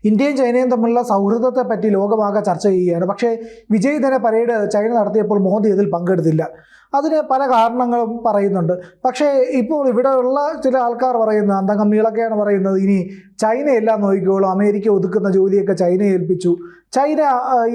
ഇന്ത്യയും ചൈനയും തമ്മിലുള്ള സൗഹൃദത്തെ പറ്റി ലോകമാകെ ചർച്ച ചെയ്യുകയാണ്. പക്ഷേ വിജയ് ദിന പരേഡ് ചൈന നടത്തിയപ്പോൾ മോദി ഇതിൽ പങ്കെടുത്തില്ല. അതിന് പല കാരണങ്ങളും പറയുന്നുണ്ട്. പക്ഷേ ഇപ്പോൾ ഇവിടെയുള്ള ചില ആൾക്കാർ പറയുന്നത്, അന്തംഗമ്മികളൊക്കെയാണ് പറയുന്നത്, ഇനി ചൈനയെല്ലാം നോക്കിക്കോളൂ, അമേരിക്ക ഒതുക്കുന്ന ജോലിയൊക്കെ ചൈനയെ ഏൽപ്പിച്ചു, ചൈന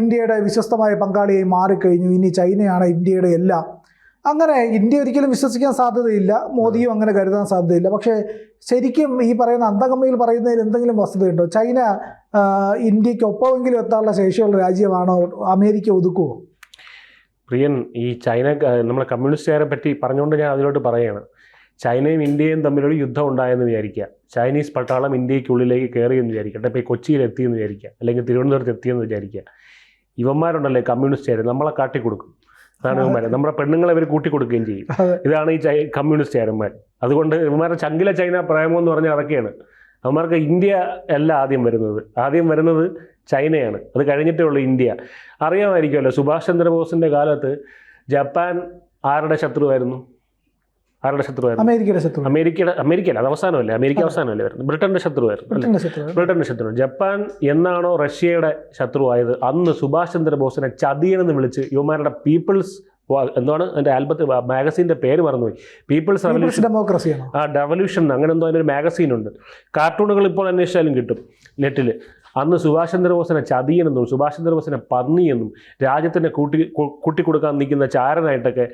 ഇന്ത്യയുടെ വിശ്വസ്തമായ പങ്കാളിയായി മാറിക്കഴിഞ്ഞു, ഇനി ചൈനയാണ് ഇന്ത്യയുടെ എല്ലാം. അങ്ങനെ ഇന്ത്യ ഒരിക്കലും വിശ്വസിക്കാൻ സാധ്യതയില്ല, മോദിയും അങ്ങനെ കരുതാൻ സാധ്യതയില്ല. പക്ഷേ ശരിക്കും ഈ പറയുന്ന അന്തംഗമ്മികൾ പറയുന്നതിൽ എന്തെങ്കിലും വസ്തുതയുണ്ടോ? ചൈന ഇന്ത്യക്കൊപ്പമെങ്കിലും എത്താനുള്ള ശേഷിയുള്ള രാജ്യമാണോ? അമേരിക്ക ഒതുക്കുമോ? പ്രിയൻ, ഈ ചൈന നമ്മളെ കമ്മ്യൂണിസ്റ്റുകാരെ പറ്റി പറഞ്ഞുകൊണ്ട് ഞാൻ അതിലോട്ട് പറയുകയാണ്. ചൈനയും ഇന്ത്യയും തമ്മിലൊരു യുദ്ധം ഉണ്ടായെന്ന് വിചാരിക്കുക. ചൈനീസ് പട്ടാളം ഇന്ത്യക്കുള്ളിലേക്ക് കയറിയെന്ന് വിചാരിക്കട്ടെ, ഇപ്പോൾ കൊച്ചിയിൽ എത്തിയെന്ന് വിചാരിക്കുക, അല്ലെങ്കിൽ തിരുവനന്തപുരത്ത് എത്തിയെന്ന് വിചാരിക്കുക. ഇവന്മാരുണ്ടല്ലേ കമ്മ്യൂണിസ്റ്റുകാർ, നമ്മളെ കാട്ടിക്കൊടുക്കും. അതാണ് ഇവന്മാർ. നമ്മുടെ പെണ്ണുങ്ങളെ ഇവർ കൂട്ടിക്കൊടുക്കുകയും ചെയ്യും. ഇതാണ് ഈ കമ്മ്യൂണിസ്റ്റുകാരന്മാർ. അതുകൊണ്ട് ഇവന്മാരുടെ ചങ്കില ചൈന പ്രേമം എന്ന് പറഞ്ഞാൽ അതൊക്കെയാണ്. അവന്മാർക്ക് ഇന്ത്യ അല്ല ആദ്യം വരുന്നത് ചൈനയാണ്. അത് കഴിഞ്ഞിട്ടേ ഉള്ളൂ ഇന്ത്യ. അറിയാമായിരിക്കുമല്ലോ, സുഭാഷ് ചന്ദ്രബോസിൻ്റെ കാലത്ത് ജപ്പാൻ ആരുടെ ശത്രുവായിരുന്നു? അമേരിക്കയുടെ ശത്രു. അമേരിക്കയല്ല, അത് അവസാനമല്ലേ? അമേരിക്ക അവസാനമല്ലേ വരുന്നത്? ബ്രിട്ടൻ്റെ ശത്രുവായിരുന്നു. ബ്രിട്ടൻ്റെ ശത്രു. ജപ്പാൻ എന്നാണോ റഷ്യയുടെ ശത്രുവായത്, അന്ന് സുഭാഷ് ചന്ദ്രബോസിനെ ചതിയനെന്ന് വിളിച്ച് ഇവന്മാരുടെ പീപ്പിൾസ് എന്താണ് എൻ്റെ ആൽബത്ത് മാഗസീൻ്റെ പേര് മറന്നുപോയി, പീപ്പിൾസ് ഡെമോക്രസിയാണ്, ഡെവല്യൂഷൻ, അങ്ങനെ എന്തോ അതിനൊരു മാഗസീനുണ്ട്. കാർട്ടൂണുകൾ ഇപ്പോൾ അന്വേഷിച്ചാലും കിട്ടും നെറ്റിൽ. അന്ന് സുഭാഷ് ചന്ദ്രബോസിനെ ചതിയനെന്നും സുഭാഷ് ചന്ദ്രബോസിനെ പന്നിയെന്നും രാജ്യത്തിനെ കൂട്ടിക്കൊടുക്കാൻ നിൽക്കുന്ന ചാരനായിട്ടൊക്കെ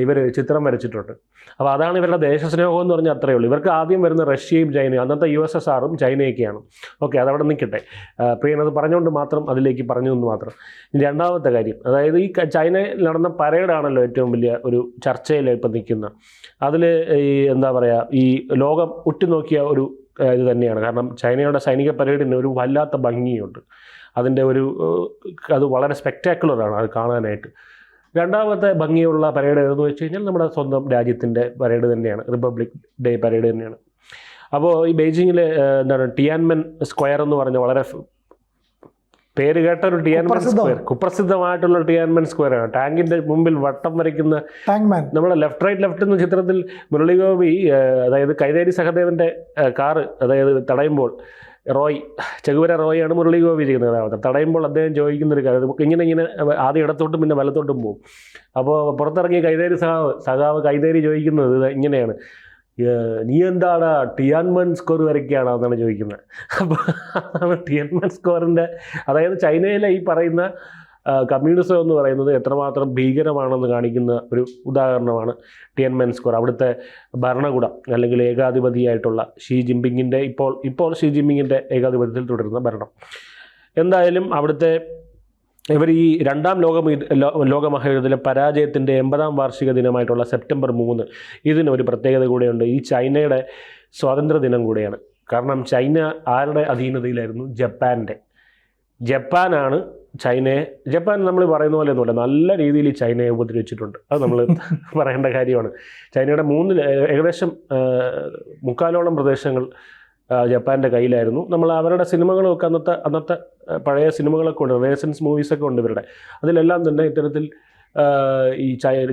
ഇവർ ചിത്രം വരച്ചിട്ടുണ്ട്. അപ്പോൾ അതാണ് ഇവരുടെ ദേശസ്നേഹം എന്ന് പറഞ്ഞാൽ അത്രയേ ഉള്ളൂ. ഇവർക്ക് ആദ്യം വരുന്ന റഷ്യയും ചൈനയും, അന്നത്തെ USSRും ചൈനയൊക്കെയാണ്. ഓക്കെ, അതവിടെ നിൽക്കട്ടെ. പ്രിയനത് പറഞ്ഞുകൊണ്ട് മാത്രം അതിലേക്ക് പറഞ്ഞു എന്ന് മാത്രം. രണ്ടാമത്തെ കാര്യം, അതായത് ഈ ചൈനയിൽ നടന്ന പരേഡാണല്ലോ ഏറ്റവും വലിയ ഒരു ചർച്ചയിൽ ഇപ്പം നിൽക്കുന്ന. അതിൽ ഈ എന്താ പറയുക, ഈ ലോകം ഉറ്റുനോക്കിയ ഒരു ഇത് തന്നെയാണ്. കാരണം ചൈനയുടെ സൈനിക പരേഡിന് ഒരു വല്ലാത്ത ഭംഗിയുണ്ട്. അതിൻ്റെ അത് വളരെ സ്പെക്ടാക്കുലറാണ് അത് കാണാനായിട്ട്. രണ്ടാമത്തെ ഭംഗിയുള്ള പരേഡ് ഏതെന്ന് വെച്ച് കഴിഞ്ഞാൽ നമ്മുടെ സ്വന്തം രാജ്യത്തിൻ്റെ പരേഡ് തന്നെയാണ്, റിപ്പബ്ലിക് ഡേ പരേഡ് തന്നെയാണ്. അപ്പോൾ ഈ ബെയ്ജിങ്ങിൽ ടിയാൻമെൻ സ്ക്വയർ എന്ന് പറഞ്ഞ വളരെ പേര് കേട്ട ഒരു ടിയാൻമെൻ സ്ക്വയർ, കുപ്രസിദ്ധമായിട്ടുള്ള ടിയാൻമെൻ സ്ക്വയറാണ്. ടാങ്കിൻ്റെ മുമ്പിൽ വട്ടം വരയ്ക്കുന്ന നമ്മുടെ ലെഫ്റ്റ് റൈറ്റ് എന്ന ചിത്രത്തിൽ മുരളിഗോപി, അതായത് കൈതേരി സഹദേവൻ്റെ കാറ് അതായത് തടയുമ്പോൾ ചെകുവര റോയാണ് മുരളിഗോപി ചെയ്യുന്നത് കഥാപാത്രം. തടയുമ്പോൾ അദ്ദേഹം ചോദിക്കുന്നൊരു കാര്യം, ഇങ്ങനെ ആദ്യം ഇടത്തോട്ടും പിന്നെ വലത്തോട്ടും പോകും. അപ്പോൾ പുറത്തിറങ്ങിയ സഖാവ് കൈതേരി ചോദിക്കുന്നത് ഇങ്ങനെയാണ്, നീ എന്താണ് ടിയാൻമെൻ സ്കോർ വരയ്ക്കുകയാണോ എന്നാണ് ചോദിക്കുന്നത്. അപ്പോൾ അതാണ് ടിയാൻമെൻ സ്കോറിൻ്റെ, അതായത് ചൈനയിലെ ഈ പറയുന്ന കമ്മ്യൂണിസം എന്ന് പറയുന്നത് എത്രമാത്രം ഭീകരമാണെന്ന് കാണിക്കുന്ന ഒരു ഉദാഹരണമാണ് ടിയാൻമെൻ സ്ക്വയർ. അവിടുത്തെ ഭരണകൂടം അല്ലെങ്കിൽ ഏകാധിപതിയായിട്ടുള്ള ഷീ ജിൻപിങ്ങിൻ്റെ ഇപ്പോൾ ഷീ ജിൻപിങ്ങിൻ്റെ ഏകാധിപത്യത്തിൽ തുടരുന്ന ഭരണം. എന്തായാലും അവിടുത്തെ ഇവർ ഈ രണ്ടാം ലോകമഹായുദ്ധത്തിലെ പരാജയത്തിൻ്റെ 80ാം വാർഷിക ദിനമായിട്ടുള്ള സെപ്റ്റംബർ 3 ഇതിനൊരു പ്രത്യേകത കൂടെയുണ്ട്. ഈ ചൈനയുടെ സ്വാതന്ത്ര്യ ദിനം കൂടെയാണ്. കാരണം ചൈന ആരുടെ അധീനതയിലായിരുന്നു? ജപ്പാനാണ് ജപ്പാൻ നമ്മൾ പറയുന്ന പോലെ ഒന്നുമില്ല, നല്ല രീതിയിൽ ഈ ചൈനയെ ഉപദ്രവിച്ചിട്ടുണ്ട്. അത് നമ്മൾ പറയേണ്ട കാര്യമാണ്. ചൈനയുടെ ഏകദേശം 3/4 പ്രദേശങ്ങൾ ജപ്പാൻ്റെ കയ്യിലായിരുന്നു. നമ്മൾ അവരുടെ സിനിമകളൊക്കെ അന്നത്തെ പഴയ സിനിമകളൊക്കെ ഉണ്ട്, റിനേസൻസ് മൂവീസൊക്കെ ഉണ്ട് ഇവരുടെ. അതിലെല്ലാം തന്നെ ഇത്തരത്തിൽ ഈ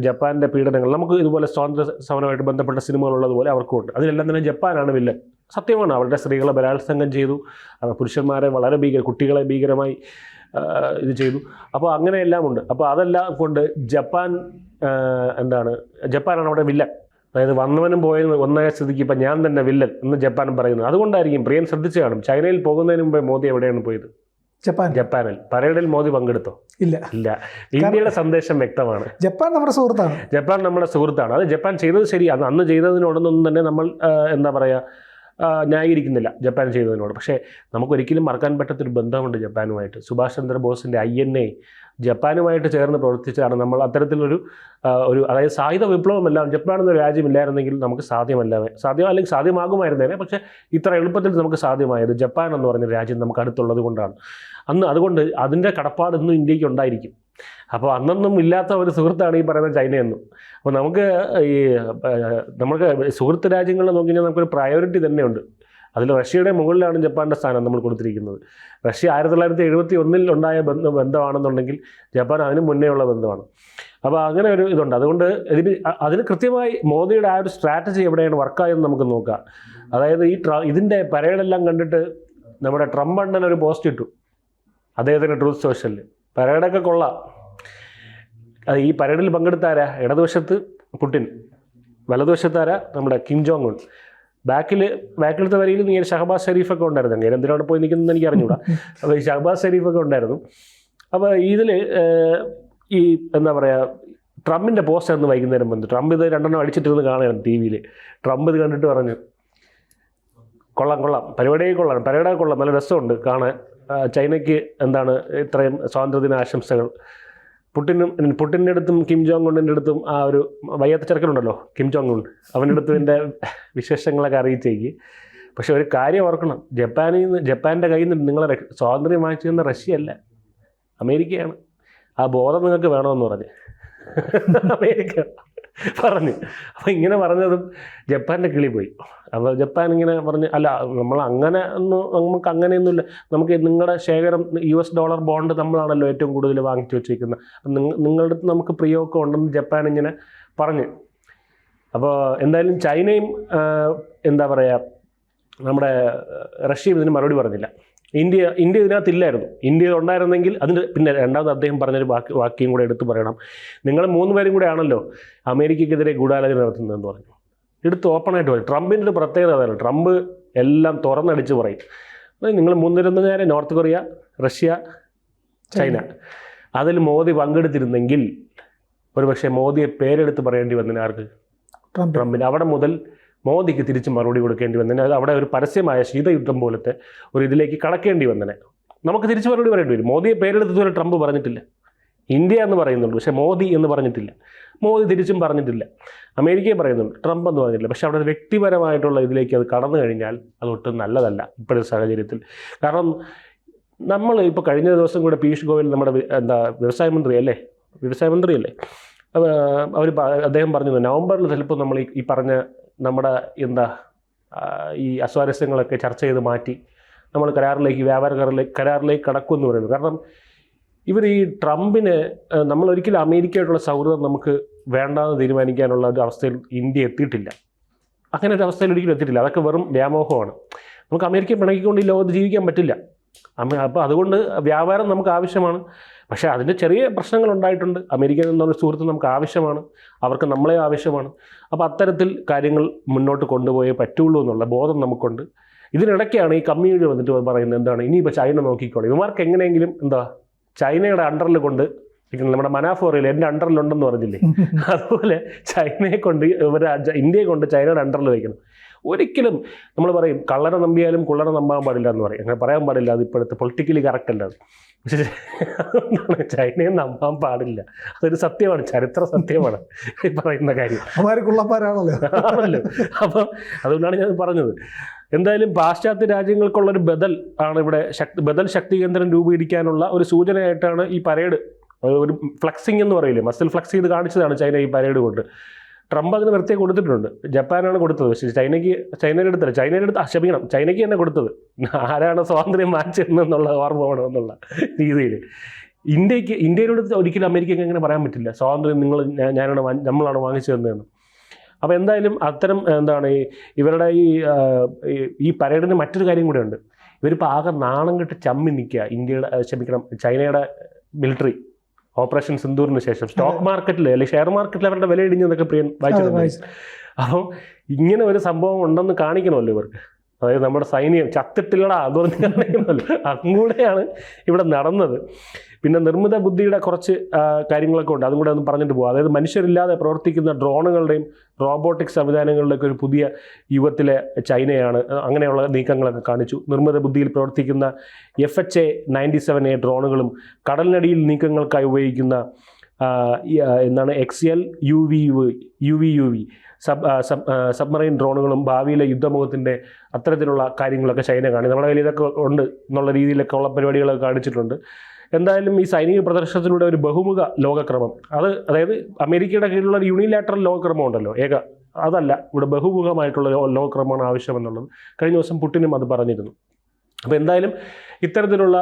ജപ്പാൻ്റെ പീഡനങ്ങൾ, നമുക്ക് ഇതുപോലെ സ്വാതന്ത്ര്യ സമരമായിട്ട് ബന്ധപ്പെട്ട സിനിമകളുള്ളതുപോലെ അവർക്കും ഉണ്ട്. അതിലെല്ലാം തന്നെ ജപ്പാനാണ് വില്ലൻ. സത്യമാണ്, അവരുടെ സ്ത്രീകളെ ബലാത്സംഗം ചെയ്തു, പുരുഷന്മാരെ വളരെ കുട്ടികളെ ഭീകരമായി ഇത് ചെയ്തു. അപ്പോൾ അങ്ങനെയെല്ലാം ഉണ്ട്. അപ്പോൾ അതെല്ലാം കൊണ്ട് ജപ്പാനാണ് അവിടെ വില്ലൻ. അതായത് വന്നവനും പോയതിന് ഒന്നായ സ്ഥിതിക്ക് ഇപ്പം ഞാൻ തന്നെ വില്ലൻ എന്ന് ജപ്പാൻ പറയുന്നത്. അതുകൊണ്ടായിരിക്കും പ്രിയൻ ശ്രദ്ധിച്ചു കാണും, ചൈനയിൽ പോകുന്നതിന് മുമ്പേ മോദി എവിടെയാണ് പോയത്? ജപ്പാനിൽ. പരേഡിൽ മോദി പങ്കെടുത്തോ? ഇല്ല. ഇന്ത്യയുടെ സന്ദേശം വ്യക്തമാണ്. ജപ്പാൻ നമ്മുടെ സുഹൃത്താണ്. അത് ജപ്പാൻ ചെയ്തത് ശരിയാണ്. അന്ന് ചെയ്തതിനോടൊന്നും തന്നെ നമ്മൾ എന്താ പറയുക, ന്യായീകരിക്കുന്നില്ല ജപ്പാൻ ചെയ്തതിനോട്. പക്ഷേ നമുക്കൊരിക്കലും മറക്കാൻ പറ്റാത്തൊരു ബന്ധമുണ്ട് ജപ്പാനുമായിട്ട്. സുഭാഷ് ചന്ദ്രബോസിൻ്റെ INA ജപ്പാനുമായിട്ട് ചേർന്ന് പ്രവർത്തിച്ചാണ് നമ്മൾ അത്തരത്തിലൊരു അതായത് സായുധ വിപ്ലവമെല്ലാം ജപ്പാൻ എന്നൊരു രാജ്യമില്ലായിരുന്നെങ്കിൽ നമുക്ക് അല്ലെങ്കിൽ സാധ്യമാകുമായിരുന്നേനെ. പക്ഷേ ഇത്ര എളുപ്പത്തിൽ നമുക്ക് സാധ്യമായത് ജപ്പാൻ എന്ന് പറഞ്ഞ രാജ്യം നമുക്ക് അടുത്തുള്ളത് കൊണ്ടാണ്. അതുകൊണ്ട് അതിൻ്റെ കടപ്പാട് ഇന്നും ഇന്ത്യക്ക് ഉണ്ടായിരിക്കും. അപ്പോൾ അന്നൊന്നും ഇല്ലാത്ത ഒരു സുഹൃത്താണ് ഈ പറയുന്ന ചൈനയെന്നും. അപ്പോൾ നമുക്ക് സുഹൃത്ത് രാജ്യങ്ങളെ നോക്കി കഴിഞ്ഞാൽ നമുക്കൊരു പ്രയോറിറ്റി തന്നെയുണ്ട്. അതിൽ റഷ്യയുടെ മുകളിലാണ് ജപ്പാൻ്റെ സ്ഥാനം നമ്മൾ കൊടുത്തിരിക്കുന്നത്. റഷ്യ 1971 ഉണ്ടായ ബന്ധമാണെന്നുണ്ടെങ്കിൽ ജപ്പാൻ അതിന് മുന്നേ ഉള്ള ബന്ധമാണ്. അപ്പോൾ അങ്ങനെ ഒരു ഇതുണ്ട്. അതുകൊണ്ട് അതിന് കൃത്യമായി മോദിയുടെ ആ ഒരു സ്ട്രാറ്റജി എവിടെയാണ് വർക്കായെന്ന് നമുക്ക് നോക്കാം. അതായത് ഇതിൻ്റെ പരേഡെല്ലാം കണ്ടിട്ട് നമ്മുടെ ട്രംപ് അണ്ണൻ ഒരു പോസ്റ്റ് ഇട്ടു അദ്ദേഹത്തിൻ്റെ ട്രൂത്ത് സോഷ്യലിൽ. പരേഡൊക്കെ കൊള്ളാം. അത് ഈ പരേഡിൽ പങ്കെടുത്താരാ? ഇടതുവശത്ത് പുടിൻ, വലതുവശത്താരാ? നമ്മുടെ കിം ജോങ് ഉൻ. ബാക്കിലത്തെ വരിയിൽ നീ ഷഹബാസ് ഷെരീഫൊക്കെ ഉണ്ടായിരുന്നു. അങ്ങനെ എന്തിനാണ് പോയി നിൽക്കുന്നത് എനിക്ക് അറിഞ്ഞൂടാ. അപ്പോൾ ഈ ഷഹബാസ് ഷെരീഫൊക്കെ ഉണ്ടായിരുന്നു. അപ്പോൾ ഇതിൽ ഈ എന്താ പറയുക, ട്രംപിൻ്റെ പോസ്റ്റ് അന്ന് വൈകുന്നേരം വന്നു. ട്രംപ് ഇത് 2 അടിച്ചിട്ടിരുന്ന് കാണുകയാണ് ടി വിയിൽ. ട്രംപ് ഇത് കണ്ടിട്ട് പറഞ്ഞു, കൊള്ളാം, പരേഡേ കൊള്ളാം, നല്ല രസമുണ്ട് കാണാൻ. ചൈനയ്ക്ക് എന്താണ് ഇത്രയും സ്വാതന്ത്ര്യദിന ആശംസകൾ. പുടിൻ്റെ അടുത്തും കിം ജോങ് ഉണ്ണിൻ്റെ അടുത്തും ആ ഒരു വയ്യാത്ത ചെറുക്കനുണ്ടല്ലോ കിം ജോങ് ഉൺ, അവൻ്റെ അടുത്തും എൻ്റെ വിശേഷങ്ങളൊക്കെ അറിയിച്ചേക്ക്. പക്ഷെ ഒരു കാര്യം ഓർക്കണം, ജപ്പാൻ്റെ കയ്യിൽ നിന്ന് നിങ്ങളെ സ്വാതന്ത്ര്യം വാങ്ങിച്ചു തന്ന റഷ്യയല്ല, അമേരിക്കയാണ്. ആ ബോധം നിങ്ങൾക്ക് വേണമെന്ന് പറഞ്ഞ് അമേരിക്ക പറഞ്ഞു. അപ്പോൾ ഇങ്ങനെ പറഞ്ഞതും ജപ്പാൻ്റെ കിളി പോയി. അപ്പോൾ ജപ്പാൻ ഇങ്ങനെ പറഞ്ഞ്, അല്ല നമ്മൾ അങ്ങനെ ഒന്നും, നമുക്ക് അങ്ങനെയൊന്നുമില്ല, നമുക്ക് നിങ്ങളുടെ ശേഖരം US ഡോളർ ബോണ്ട് നമ്മളാണല്ലോ ഏറ്റവും കൂടുതൽ വാങ്ങിച്ചു വെച്ചിരിക്കുന്നത്, നിങ്ങളുടെ അടുത്ത് നമുക്ക് പ്രിയമൊക്കെ ഉണ്ടെന്ന് ജപ്പാൻ ഇങ്ങനെ പറഞ്ഞ്. അപ്പോൾ എന്തായാലും ചൈനയും എന്താ പറയുക, നമ്മുടെ റഷ്യയും ഇതിന് മറുപടി പറഞ്ഞില്ല. ഇന്ത്യ ഇതിനകത്തില്ലായിരുന്നു. ഇന്ത്യ ഉണ്ടായിരുന്നെങ്കിൽ അതിന് പിന്നെ രണ്ടാമത് അദ്ദേഹം പറഞ്ഞൊരു വാക്യം കൂടെ എടുത്തു പറയണം. നിങ്ങൾ 3 പേരും കൂടെ ആണല്ലോ അമേരിക്കയ്ക്കെതിരെ ഗൂഢാലോചന നടത്തുന്നതെന്ന് പറഞ്ഞു. എടുത്ത് ഓപ്പണായിട്ട് പറയും. ട്രംപിൻ്റെ ഒരു പ്രത്യേകത അതാണ്, ട്രംപ് എല്ലാം തുറന്നടിച്ച് പറയും. നിങ്ങൾ 3 നേരെ നോർത്ത് കൊറിയ, റഷ്യ, ചൈന. അതിൽ മോദി പങ്കെടുത്തിരുന്നെങ്കിൽ ഒരുപക്ഷെ മോദിയെ പേരെടുത്ത് പറയേണ്ടി വന്നതിന് ആർക്ക്? ട്രംപിന്. അവിടെ മുതൽ മോദിക്ക് തിരിച്ച് മറുപടി കൊടുക്കേണ്ടി വന്നതിന്, അത് അവിടെ ഒരു പരസ്യമായ ശീതയുദ്ധം പോലത്തെ ഒരു ഇതിലേക്ക് കടക്കേണ്ടി വന്നതിന് നമുക്ക് തിരിച്ച് മറുപടി പറയേണ്ടി വരും. മോദിയെ പേരെടുത്തതുപോലെ ട്രംപ് പറഞ്ഞിട്ടില്ല. ഇന്ത്യ എന്ന് പറയുന്നുള്ളൂ, പക്ഷേ മോദി എന്ന് പറഞ്ഞിട്ടില്ല. മോദി തിരിച്ചും പറഞ്ഞിട്ടില്ല. അമേരിക്കയെ പറയുന്നുണ്ട്, ട്രംപ് എന്ന് പറഞ്ഞിട്ടില്ല. പക്ഷേ അവിടെ വ്യക്തിപരമായിട്ടുള്ള ഇതിലേക്ക് അത് കടന്നു കഴിഞ്ഞാൽ അതൊട്ടും നല്ലതല്ല ഇപ്പോഴത്തെ സാഹചര്യത്തിൽ. കാരണം നമ്മൾ ഇപ്പോൾ കഴിഞ്ഞ ദിവസം കൂടെ പീയൂഷ് ഗോയൽ നമ്മുടെ വ്യവസായ മന്ത്രിയല്ലേ അദ്ദേഹം പറഞ്ഞത് നവംബറിൽ ചിലപ്പോൾ നമ്മൾ ഈ പറഞ്ഞ നമ്മുടെ ഈ അസ്വാരസ്യങ്ങളൊക്കെ ചർച്ച ചെയ്ത് മാറ്റി നമ്മൾ വ്യാപാര കരാറിലേക്ക് കടക്കുമെന്ന് പറയുന്നത്. കാരണം ഇവർ ഈ ട്രംപിന് നമ്മളൊരിക്കലും അമേരിക്കയായിട്ടുള്ള സൗഹൃദം നമുക്ക് വേണ്ടാന്ന് തീരുമാനിക്കാനുള്ള ഒരു അവസ്ഥയിൽ ഇന്ത്യ എത്തിയിട്ടില്ല. അങ്ങനെ ഒരു അവസ്ഥയിൽ ഒരിക്കലും എത്തിയിട്ടില്ല. അതൊക്കെ വെറും വ്യാമോഹമാണ്. നമുക്ക് അമേരിക്കയെ പിണക്കിക്കൊണ്ട് ഈ ലോകത്ത് ജീവിക്കാൻ പറ്റില്ല. അപ്പോൾ അതുകൊണ്ട് വ്യാപാരം നമുക്ക് ആവശ്യമാണ്. പക്ഷേ അതിൻ്റെ ചെറിയ പ്രശ്നങ്ങൾ ഉണ്ടായിട്ടുണ്ട്. അമേരിക്കയിൽ നിന്നുള്ള സുഹൃത്ത് നമുക്ക് ആവശ്യമാണ്, അവർക്ക് നമ്മളെ ആവശ്യമാണ്. അപ്പോൾ അത്തരത്തിൽ കാര്യങ്ങൾ മുന്നോട്ട് കൊണ്ടുപോയേ പറ്റുള്ളൂ എന്നുള്ള ബോധം നമുക്കുണ്ട്. ഇതിനിടയ്ക്കാണ് ഈ കമ്മ്യൂണിറ്റി വന്നിട്ട് പറയുന്നത് എന്താണ്, ഇനിയിപ്പോൾ ചൈന നോക്കിക്കോളൂ, ഇവർക്ക് എങ്ങനെയെങ്കിലും ചൈനയുടെ അണ്ടറിൽ കൊണ്ട് നമ്മുടെ മനാഫോറിയിൽ എൻ്റെ അണ്ടറിലുണ്ടെന്ന് പറഞ്ഞില്ലേ, അതുപോലെ ചൈനയെ കൊണ്ട് ഇന്ത്യയെ കൊണ്ട് ചൈനയുടെ അണ്ടറിൽ വയ്ക്കണം. ഒരിക്കലും നമ്മൾ പറയും കള്ളനെ നമ്പിയാലും കുള്ളനെ നമ്പാൻ പാടില്ല എന്ന് പറയും. അങ്ങനെ പറയാൻ പാടില്ല, അത് ഇപ്പോഴത്തെ പൊളിറ്റിക്കലി കറക്റ്റ് അല്ല. പക്ഷേ അതുകൊണ്ടാണ് ചൈനയെ നമ്പാൻ പാടില്ല. അതൊരു സത്യമാണ്, ചരിത്ര സത്യമാണ് ഈ പറയുന്ന കാര്യം. ആണല്ലോ. അപ്പോൾ അതുകൊണ്ടാണ് ഞാൻ പറഞ്ഞത്. എന്തായാലും പാശ്ചാത്യ രാജ്യങ്ങൾക്കുള്ളൊരു ബദൽ ആണ് ഇവിടെ, ബദൽ ശക്തി കേന്ദ്രം രൂപീകരിക്കാനുള്ള ഒരു സൂചനയായിട്ടാണ് ഈ പരേഡ്. ഒരു ഫ്ലക്സിങ് എന്ന് പറയില്ലേ, മസിൽ ഫ്ലക്സ് ചെയ്ത് കാണിച്ചതാണ് ചൈന ഈ പരേഡ് കൊണ്ട്. ട്രംപ് അതിന് പ്രത്യേകം കൊടുത്തിട്ടുണ്ട്. ജപ്പാനാണ് കൊടുത്തത്. പക്ഷേ ചൈനയുടെ അടുത്ത് ക്ഷമിക്കണം, ചൈനയ്ക്ക് തന്നെ കൊടുത്തത്. ആരാണ് സ്വാതന്ത്ര്യം വാങ്ങിച്ചതെന്നുള്ള ഓർമ്മ വേണമെന്നുള്ള രീതിയിൽ ഇന്ത്യയിലോട് ഒരിക്കലും അമേരിക്കയ്ക്ക് അങ്ങനെ പറയാൻ പറ്റില്ല, സ്വാതന്ത്ര്യം നമ്മളാണ് വാങ്ങിച്ചു തന്നതെന്ന്. അപ്പോൾ എന്തായാലും അത്തരം ഇവരുടെ ഈ പരേഡിന് മറ്റൊരു കാര്യം കൂടെ ഉണ്ട്. ഇവരിപ്പോൾ ആകെ നാണം കെട്ട് ചമ്മി നിൽക്കുക. ചൈനയുടെ മിലിറ്ററി ഓപ്പറേഷൻ സിന്ദൂറിന് ശേഷം സ്റ്റോക്ക് മാർക്കറ്റിൽ അല്ലെങ്കിൽ ഷെയർ മാർക്കറ്റിൽ അവരുടെ വില ഇടിഞ്ഞതൊക്കെ പ്രിയൻ വായിച്ചു. അപ്പം ഇങ്ങനെ ഒരു സംഭവം ഉണ്ടെന്ന് കാണിക്കണമല്ലോ ഇവർക്ക്. അതായത് നമ്മുടെ സൈന്യം ചത്തിട്ടില്ലടാ എന്ന് പറഞ്ഞ് കാണിക്കണമല്ലോ. അങ്ങൂടെയാണ് ഇവിടെ നടന്നത്. പിന്നെ നിർമ്മിത ബുദ്ധിയുടെ കുറച്ച് കാര്യങ്ങളൊക്കെ ഉണ്ട്, അതും കൂടെ ഒന്ന് പറഞ്ഞിട്ട് പോകും. അതായത് മനുഷ്യരില്ലാതെ പ്രവർത്തിക്കുന്ന ഡ്രോണുകളുടെയും റോബോട്ടിക് സംവിധാനങ്ങളുടെയൊക്കെ ഒരു പുതിയ യുഗത്തിലെ ചൈനയാണ്. അങ്ങനെയുള്ള നീക്കങ്ങളൊക്കെ കാണിച്ചു. നിർമ്മിത ബുദ്ധിയിൽ പ്രവർത്തിക്കുന്ന FHA-97A ഡ്രോണുകളും കടലിനടിയിൽ നീക്കങ്ങൾക്കായി ഉപയോഗിക്കുന്ന XL UVUV സബ്മറൈൻ ഡ്രോണുകളും ഭാവിയിലെ യുദ്ധമുഖത്തിൻ്റെ അത്തരത്തിലുള്ള കാര്യങ്ങളൊക്കെ ചൈന കാണി. നമ്മുടെ കയ്യിൽ ഇതൊക്കെ ഉണ്ട് എന്നുള്ള രീതിയിലൊക്കെ ഉള്ള പരിപാടികളൊക്കെ കാണിച്ചിട്ടുണ്ട്. എന്തായാലും ഈ സൈനിക പ്രദർശനത്തിലൂടെ ഒരു ബഹുമുഖ ലോകക്രമം, അതായത് അമേരിക്കയുടെ കീഴിലുള്ള ഒരു യൂണിലാറ്ററൽ ലോകക്രമം ഉണ്ടല്ലോ, അതല്ല, ഇവിടെ ബഹുമുഖമായിട്ടുള്ള ലോകക്രമമാണ് ആവശ്യമെന്നുള്ളത് കഴിഞ്ഞ ദിവസം പുടിനും അത് പറഞ്ഞിരുന്നു. അപ്പോൾ എന്തായാലും ഇത്തരത്തിലുള്ള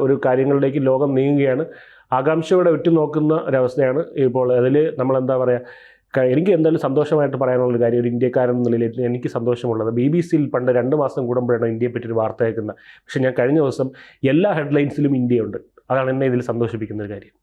ഒരു കാര്യങ്ങളിലേക്ക് ലോകം നീങ്ങുകയാണ്. ആകാംക്ഷയോടെ ഉറ്റുനോക്കുന്ന ഒരവസ്ഥയാണ് ഇപ്പോൾ. അതിൽ നമ്മളെന്താ പറയുക, എനിക്ക് എന്തായാലും സന്തോഷമായിട്ട് പറയാനുള്ളൊരു കാര്യം, ഒരു ഇന്ത്യക്കാരൻ എന്ന നിലയിൽ എനിക്ക് സന്തോഷമുള്ളത്, BBC പണ്ട് 2 മാസം കൂടുമ്പോഴാണ് ഇന്ത്യയെ പറ്റി ഒരു വാർത്ത കേൾക്കുന്നത്. പക്ഷേ ഞാൻ കഴിഞ്ഞ ദിവസം എല്ലാ ഹെഡ്ലൈൻസിലും ഇന്ത്യയുണ്ട്. അതാണ് എന്നെ ഇതിൽ സന്തോഷിപ്പിക്കുന്ന ഒരു കാര്യം.